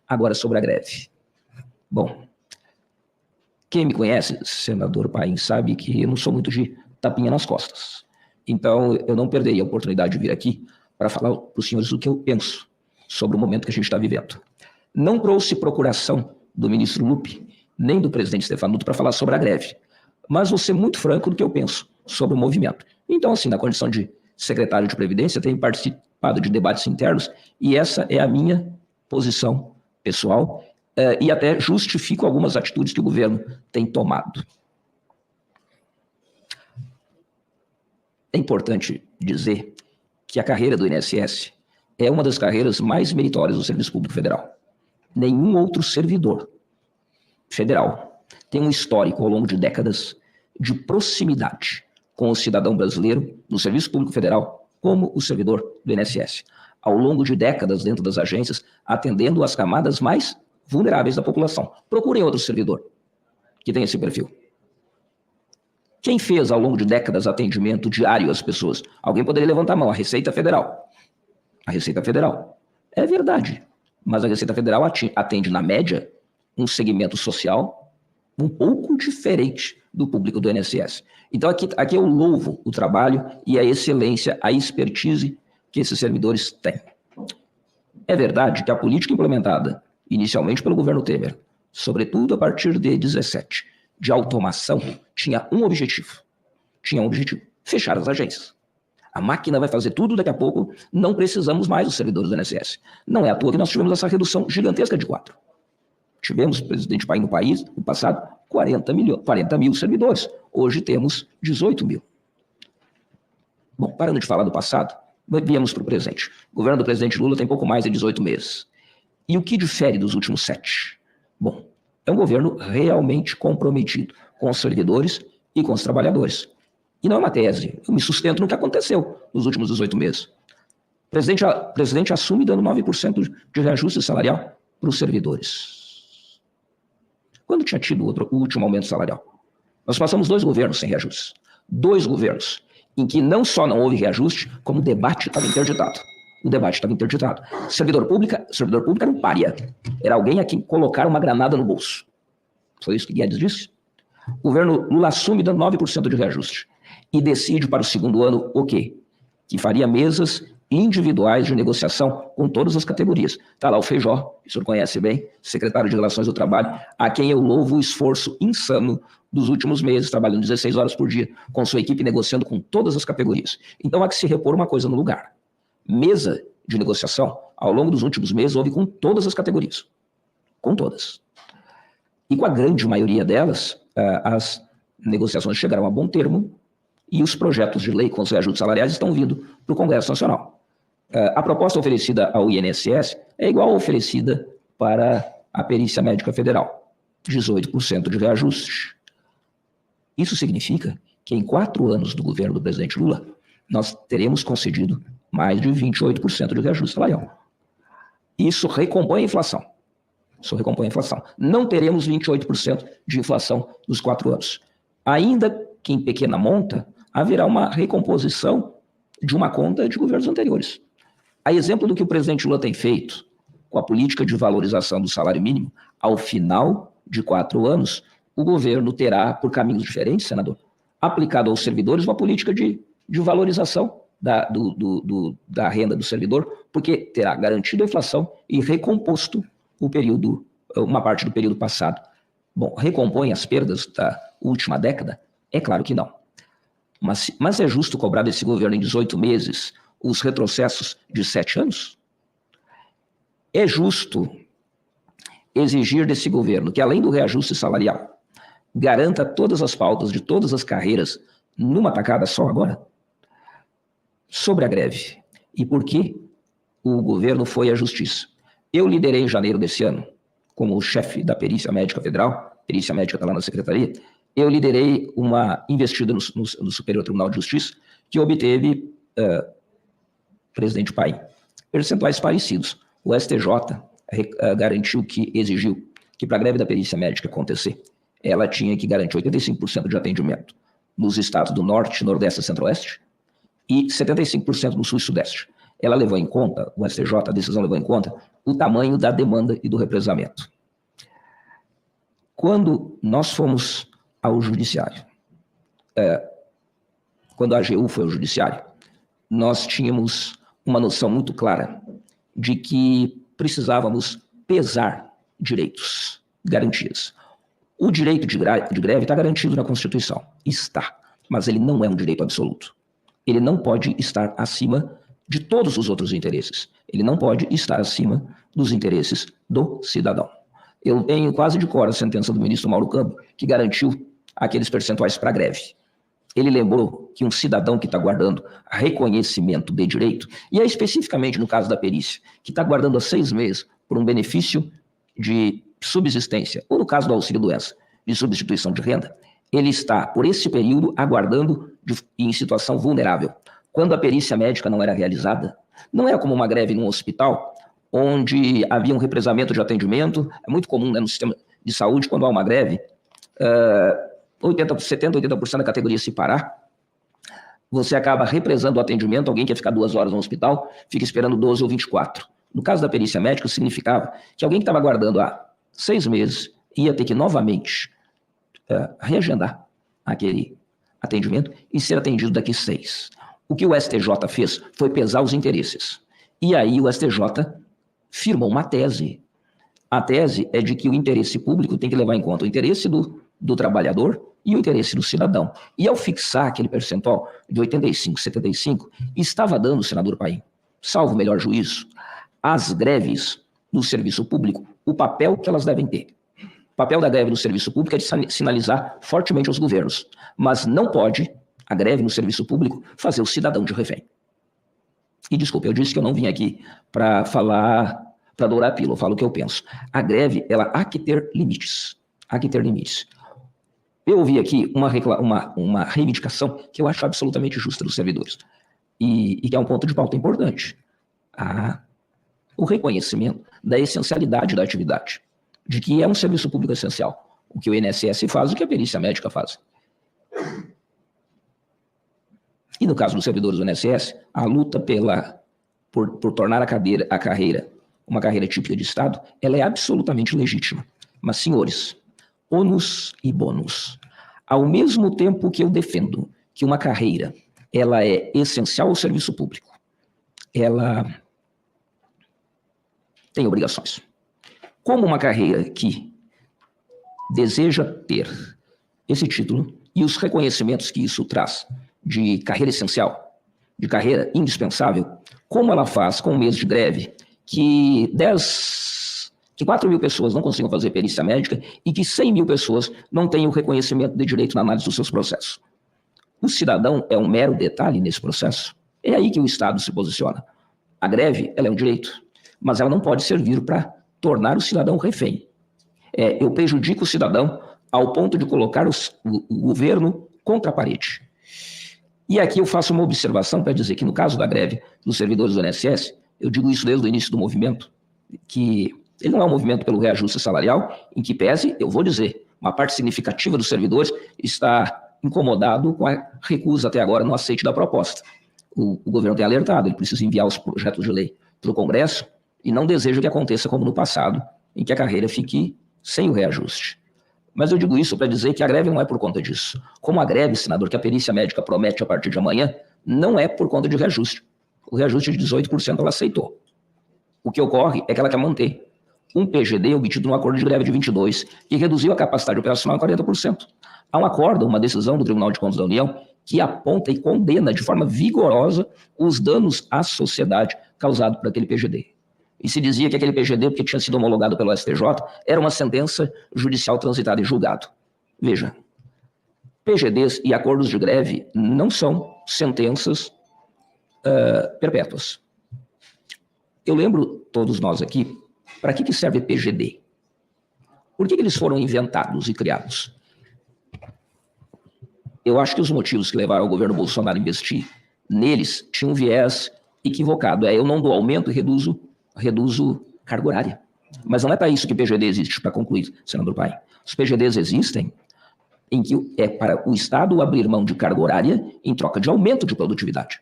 Agora sobre a greve. Bom, quem me conhece, senador Paim, sabe que eu não sou muito de tapinha nas costas. Então, eu não perderia a oportunidade de vir aqui para falar para os senhores o que eu penso sobre o momento que a gente está vivendo. Não trouxe procuração do ministro Lupi, nem do presidente Stefanuto para falar sobre a greve, mas vou ser muito franco do que eu penso sobre o movimento. Então, assim, na condição de secretário de Previdência, tenho participado de debates internos e essa é a minha posição pessoal e até justifico algumas atitudes que o governo tem tomado. É importante dizer que a carreira do INSS é uma das carreiras mais meritórias do Serviço Público Federal. Nenhum outro servidor federal tem um histórico ao longo de décadas de proximidade com o cidadão brasileiro no Serviço Público Federal como o servidor do INSS. Ao longo de décadas dentro das agências, atendendo as camadas mais vulneráveis da população. Procurem outro servidor que tenha esse perfil. Quem fez ao longo de décadas atendimento diário às pessoas? Alguém poderia levantar a mão, a Receita Federal. A Receita Federal. É verdade, mas a Receita Federal atende, na média, um segmento social um pouco diferente do público do INSS. Então, aqui eu louvo o trabalho e a excelência, a expertise que esses servidores têm. É verdade que a política implementada inicialmente pelo governo Temer, sobretudo a partir de 17, de automação, tinha um objetivo. Fechar as agências. A máquina vai fazer tudo, daqui a pouco não precisamos mais dos servidores do INSS. Não é à toa que nós tivemos essa redução gigantesca de 4. Tivemos, presidente Paim, no país, no passado, 40 mil servidores. Hoje temos 18 mil. Bom, parando de falar do passado, viemos para o presente. O governo do presidente Lula tem pouco mais de 18 meses. E o que difere dos últimos 7? Bom, é um governo realmente comprometido com os servidores e com os trabalhadores. E não é uma tese, eu me sustento no que aconteceu nos últimos 18 meses. O presidente assume dando 9% de reajuste salarial para os servidores. Quando tinha tido o último aumento salarial? Nós passamos 2 governos sem reajustes. 2 governos em que não só não houve reajuste, como o debate estava interditado. O debate estava interditado. Servidor público era um pária. Era alguém a quem colocaram uma granada no bolso. Foi isso que Guedes disse? O governo Lula assume dando 9% de reajuste. E decide para o segundo ano o quê? Que faria mesas individuais de negociação com todas as categorias. Está lá o Feijó, que o senhor conhece bem, secretário de Relações do Trabalho, a quem eu louvo o esforço insano dos últimos meses, trabalhando 16 horas por dia, com sua equipe negociando com todas as categorias. Então há que se repor uma coisa no lugar. Mesa de negociação, ao longo dos últimos meses, houve com todas as categorias. Com todas. E com a grande maioria delas, as negociações chegaram a bom termo e os projetos de lei com os reajustes salariais estão vindo para o Congresso Nacional. A proposta oferecida ao INSS é igual a oferecida para a Perícia Médica Federal. 18% de reajuste. Isso significa que em 4 anos do governo do presidente Lula, nós teremos concedido mais de 28% de reajuste salarial. Isso recompõe a inflação. Não teremos 28% de inflação nos 4 anos. Ainda que em pequena monta, haverá uma recomposição de uma conta de governos anteriores. A exemplo do que o presidente Lula tem feito com a política de valorização do salário mínimo, ao final de 4 anos, o governo terá, por caminhos diferentes, senador, aplicado aos servidores uma política de valorização da renda do servidor, porque terá garantido a inflação e recomposto uma parte do período passado. Bom, recompõe as perdas da última década? É claro que não. Mas é justo cobrar desse governo em 18 meses os retrocessos de 7 anos? É justo exigir desse governo que, além do reajuste salarial, garanta todas as pautas de todas as carreiras numa tacada só agora? Sobre a greve e por que o governo foi à justiça. Eu liderei em janeiro desse ano, como chefe da Perícia Médica Federal, Perícia Médica está lá na Secretaria, eu liderei uma investida no Superior Tribunal de Justiça que obteve, presidente Paim, percentuais parecidos. O STJ exigiu que para a greve da perícia médica acontecer, ela tinha que garantir 85% de atendimento nos estados do Norte, Nordeste e Centro-Oeste e 75% no Sul e Sudeste. ela levou em conta, o STJ, a decisão levou em conta, o tamanho da demanda e do represamento. Quando nós fomos ao judiciário, quando a AGU foi ao judiciário, nós tínhamos uma noção muito clara de que precisávamos pesar direitos, garantias. O direito de greve está garantido na Constituição. Está. Mas ele não é um direito absoluto. Ele não pode estar acima de todos os outros interesses. Ele não pode estar acima dos interesses do cidadão. Eu tenho quase de cor a sentença do ministro Mauro Campos, que garantiu aqueles percentuais para a greve. Ele lembrou que um cidadão que está guardando reconhecimento de direito, e é especificamente no caso da perícia, que está guardando há 6 meses por um benefício de subsistência, ou no caso do auxílio-doença, de substituição de renda, ele está, por esse período, aguardando em situação vulnerável. Quando a perícia médica não era realizada, não era como uma greve num hospital, onde havia um represamento de atendimento. É muito comum, né, no sistema de saúde, quando há uma greve, 70, 80% da categoria se parar, você acaba represando o atendimento, alguém quer ficar 2 horas no hospital, fica esperando 12 ou 24. No caso da perícia médica, significava que alguém que estava aguardando há 6 meses ia ter que novamente reagendar aquele atendimento e ser atendido daqui 6. O que o STJ fez foi pesar os interesses. E aí o STJ firmou uma tese. A tese é de que o interesse público tem que levar em conta o interesse do trabalhador e o interesse do cidadão. E ao fixar aquele percentual de 85, 75, estava dando, senador Paim, salvo o melhor juízo, às greves no serviço público o papel que elas devem ter. O papel da greve no serviço público é de sinalizar fortemente aos governos, mas não pode a greve no serviço público fazer o cidadão de refém. E desculpe, eu disse que eu não vim aqui para falar, para dourar a pílula, eu falo o que eu penso. A greve, ela há que ter limites. Há que ter limites. Eu ouvi aqui uma reivindicação que eu acho absolutamente justa dos servidores, e que é um ponto de pauta importante. O reconhecimento da essencialidade da atividade, de que é um serviço público essencial, o que o INSS faz, o que a perícia médica faz. E no caso dos servidores do INSS, a luta por tornar a carreira uma carreira típica de Estado, ela é absolutamente legítima. Mas, senhores, ônus e bônus. Ao mesmo tempo que eu defendo que uma carreira ela é essencial ao serviço público, ela tem obrigações. Como uma carreira que deseja ter esse título e os reconhecimentos que isso traz de carreira essencial, de carreira indispensável, como ela faz com um mês de greve que 4 mil pessoas não consigam fazer perícia médica e que 100 mil pessoas não tenham o reconhecimento de direito na análise dos seus processos. O cidadão é um mero detalhe nesse processo. É aí que o Estado se posiciona. A greve, ela é um direito, mas ela não pode servir para tornar o cidadão refém. Eu prejudico o cidadão ao ponto de colocar o governo contra a parede. E aqui eu faço uma observação para dizer que no caso da greve dos servidores do INSS, eu digo isso desde o início do movimento, que ele não é um movimento pelo reajuste salarial, em que pese, eu vou dizer, uma parte significativa dos servidores está incomodado com a recusa até agora no aceite da proposta. O governo tem alertado, ele precisa enviar os projetos de lei para o Congresso e não deseja que aconteça como no passado, em que a carreira fique sem o reajuste. Mas eu digo isso para dizer que a greve não é por conta disso. Como a greve, senador, que a perícia médica promete a partir de amanhã, não é por conta de reajuste. O reajuste de 18% ela aceitou. O que ocorre é que ela quer manter um PGD obtido no acordo de greve de 22, que reduziu a capacidade operacional em 40%. Há um acordo, uma decisão do Tribunal de Contas da União, que aponta e condena de forma vigorosa os danos à sociedade causados por aquele PGD. E se dizia que aquele PGD, porque tinha sido homologado pelo STJ, era uma sentença judicial transitada em julgado. Veja, PGDs e acordos de greve não são sentenças perpétuas. Eu lembro, todos nós aqui, para que serve PGD? Por que eles foram inventados e criados? Eu acho que os motivos que levaram o governo Bolsonaro a investir neles tinham um viés equivocado. Eu não dou aumento e reduzo carga horária. Mas não é para isso que PGD existe, para concluir, senador Paim. Os PGDs existem em que é para o Estado abrir mão de carga horária em troca de aumento de produtividade.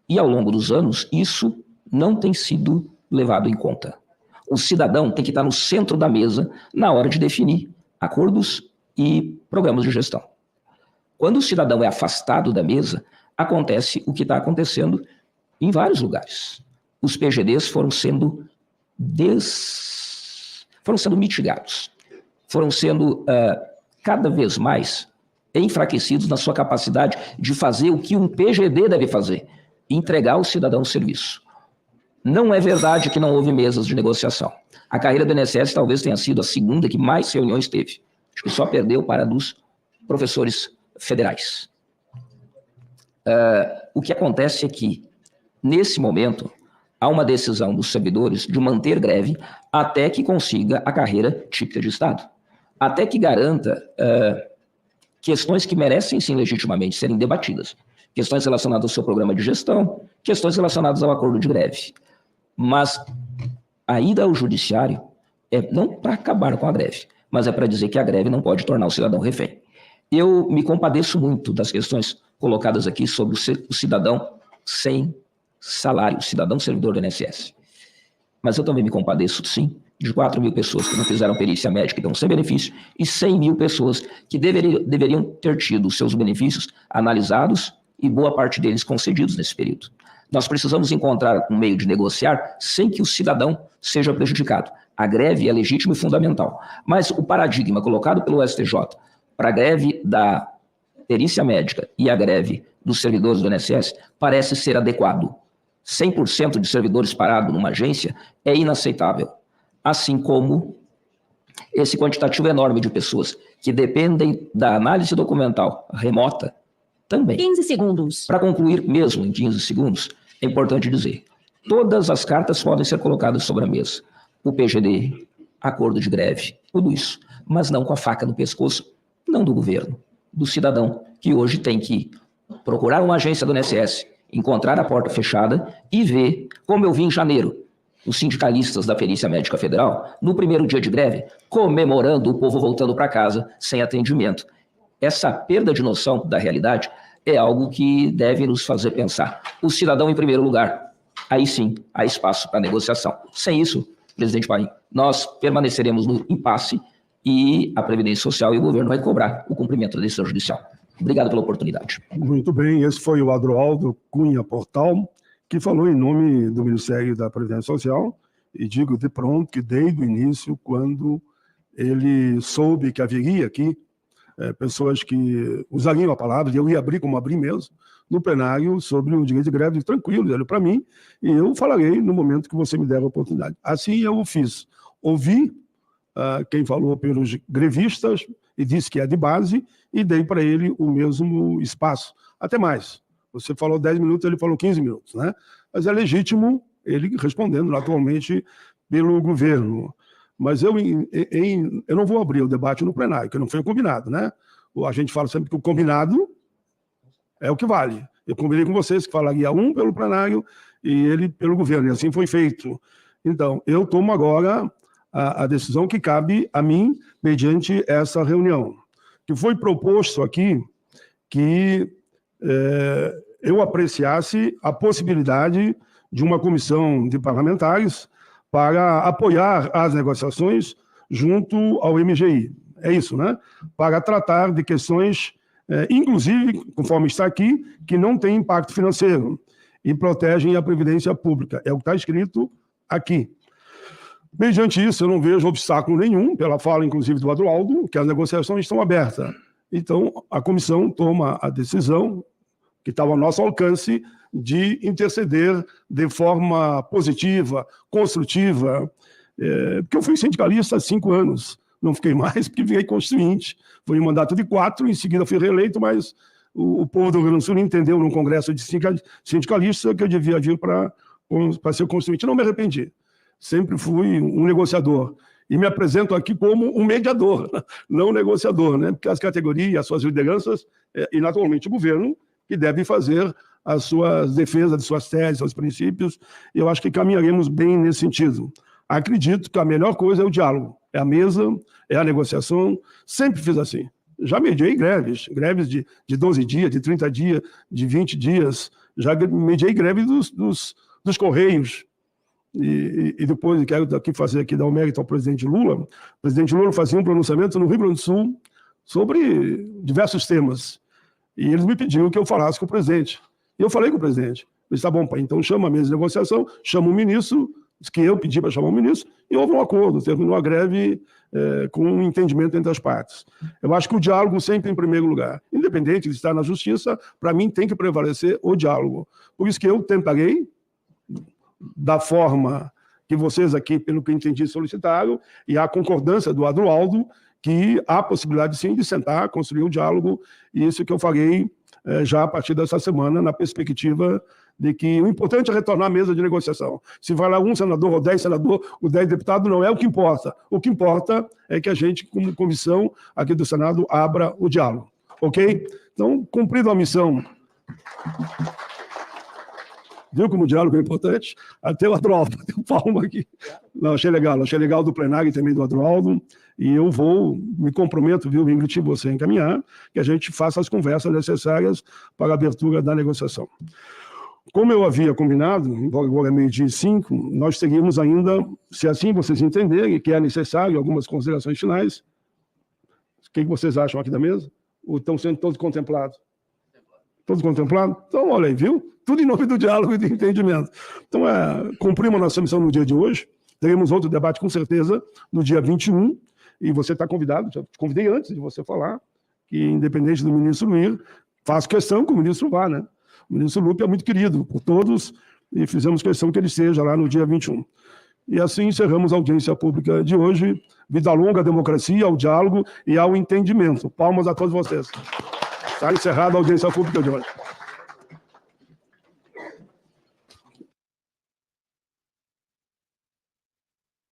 E ao longo dos anos, isso não tem sido levado em conta. O cidadão tem que estar no centro da mesa na hora de definir acordos e programas de gestão. Quando o cidadão é afastado da mesa, acontece o que está acontecendo em vários lugares. Os PGDs foram sendo mitigados, foram sendo cada vez mais enfraquecidos na sua capacidade de fazer o que um PGD deve fazer, entregar ao cidadão o serviço. Não é verdade que não houve mesas de negociação. A carreira do INSS talvez tenha sido a segunda que mais reuniões teve. Acho que só perdeu para a dos professores federais. O que acontece é que, nesse momento, há uma decisão dos servidores de manter greve até que consiga a carreira típica de Estado. Até que garanta questões que merecem, sim, legitimamente serem debatidas. Questões relacionadas ao seu programa de gestão, questões relacionadas ao acordo de greve. Mas a ida ao judiciário é não para acabar com a greve, mas é para dizer que a greve não pode tornar o cidadão refém. Eu me compadeço muito das questões colocadas aqui sobre o cidadão sem salário, o cidadão servidor do INSS. Mas eu também me compadeço, sim, de 4 mil pessoas que não fizeram perícia médica e estão sem benefício, e 100 mil pessoas que deveriam ter tido seus benefícios analisados e boa parte deles concedidos nesse período. Nós precisamos encontrar um meio de negociar sem que o cidadão seja prejudicado. A greve é legítima e fundamental, mas o paradigma colocado pelo STJ para a greve da perícia médica e a greve dos servidores do INSS parece ser adequado. 100% de servidores parados numa agência é inaceitável, assim como esse quantitativo enorme de pessoas que dependem da análise documental remota também. 15 segundos. Para concluir mesmo em 15 segundos, é importante dizer, todas as cartas podem ser colocadas sobre a mesa. O PGD, acordo de greve, tudo isso, mas não com a faca no pescoço, não do governo, do cidadão, que hoje tem que procurar uma agência do INSS, encontrar a porta fechada e ver, como eu vi em janeiro, os sindicalistas da Perícia Médica Federal, no primeiro dia de greve, comemorando o povo voltando para casa sem atendimento. Essa perda de noção da realidade é algo que deve nos fazer pensar. O cidadão em primeiro lugar, aí sim, há espaço para negociação. Sem isso, presidente Paim, nós permaneceremos no impasse e a Previdência Social e o governo vai cobrar o cumprimento da decisão judicial. Obrigado pela oportunidade. Muito bem, esse foi o Adroaldo Cunha Portal, que falou em nome do Ministério da Previdência Social, e digo de pronto que desde o início, quando ele soube que haveria aqui pessoas que usariam a palavra, e eu ia abrir como abri mesmo, no plenário sobre o direito de greve, tranquilo, ele para mim, e eu falarei no momento que você me der a oportunidade. Assim eu o fiz. Ouvi quem falou pelos grevistas e disse que é de base, e dei para ele o mesmo espaço. Até mais. Você falou 10 minutos, ele falou 15 minutos, né? Mas é legítimo ele respondendo atualmente pelo governo. Mas eu não vou abrir o debate no plenário, que não foi combinado, né? A gente fala sempre que o combinado é o que vale. Eu combinei com vocês que falaria um pelo plenário e ele pelo governo, e assim foi feito. Então, eu tomo agora a decisão que cabe a mim mediante essa reunião. Que foi proposto aqui que eu apreciasse a possibilidade de uma comissão de parlamentares para apoiar as negociações junto ao MGI. É isso, né? Para tratar de questões, inclusive, conforme está aqui, que não têm impacto financeiro e protegem a Previdência Pública. É o que está escrito aqui. Mediante isso, eu não vejo obstáculo nenhum, pela fala, inclusive, do Adroaldo, que as negociações estão abertas. Então, a comissão toma a decisão, que está ao nosso alcance, de interceder de forma positiva, construtiva, porque eu fui sindicalista há 5 anos, não fiquei mais porque virei constituinte. Foi um mandato de 4, em seguida fui reeleito, mas o povo do Rio Grande do Sul entendeu num congresso de sindicalistas que eu devia vir para ser constituinte. Não me arrependi, sempre fui um negociador. E me apresento aqui como um mediador, não um negociador, né? Porque as categorias, as suas lideranças, e naturalmente o governo, que deve fazer as suas defesas de suas teses, seus princípios, e eu acho que caminharemos bem nesse sentido. Acredito que a melhor coisa é o diálogo, é a mesa, é a negociação, sempre fiz assim. Já mediei greves de 12 dias, de 30 dias, de 20 dias, já mediei greve dos dos Correios, e depois quero aqui dar o mérito ao presidente Lula. O presidente Lula fazia um pronunciamento no Rio Grande do Sul sobre diversos temas. E eles me pediram que eu falasse com o presidente. E eu falei com o presidente. Ele disse, tá bom, pai, então chama a mesa de negociação, chama o ministro, que eu pedi para chamar o ministro, e houve um acordo, terminou a greve com um entendimento entre as partes. Eu acho que o diálogo sempre em primeiro lugar. Independente de estar na justiça, para mim tem que prevalecer o diálogo. Por isso que eu tentarei, da forma que vocês aqui, pelo que eu entendi, solicitaram, e a concordância do Adroaldo, que há possibilidade sim de sentar, construir um diálogo, e isso que eu farei já a partir dessa semana, na perspectiva de que o importante é retornar à mesa de negociação. Se vai lá um senador ou 10 senadores, ou 10 deputados, não é o que importa. O que importa é que a gente, como comissão aqui do Senado, abra o diálogo. Ok? Então, cumprida a missão. Viu como o diálogo é importante? Até o Adroaldo, bateu palma aqui. Não, achei legal do plenário e também do Adroaldo, e eu me comprometo, viu, Ingrid, você encaminhar, que a gente faça as conversas necessárias para a abertura da negociação. Como eu havia combinado, agora é 12:05, nós seguimos ainda, se assim vocês entenderem que é necessário algumas considerações finais. O que vocês acham aqui da mesa? Ou estão sendo todos contemplados? Todos contemplados? Então, olha aí, viu? Tudo em nome do diálogo e do entendimento. Então, cumprimos a nossa missão no dia de hoje. Teremos outro debate, com certeza, no dia 21, e você está convidado, já te convidei antes de você falar, que independente do ministro ir, faço questão que o ministro vá, né? O ministro Lupe é muito querido por todos, e fizemos questão que ele esteja lá no dia 21. E assim encerramos a audiência pública de hoje. Vida longa à democracia, ao diálogo e ao entendimento. Palmas a todos vocês. Está encerrada a audiência pública de hoje.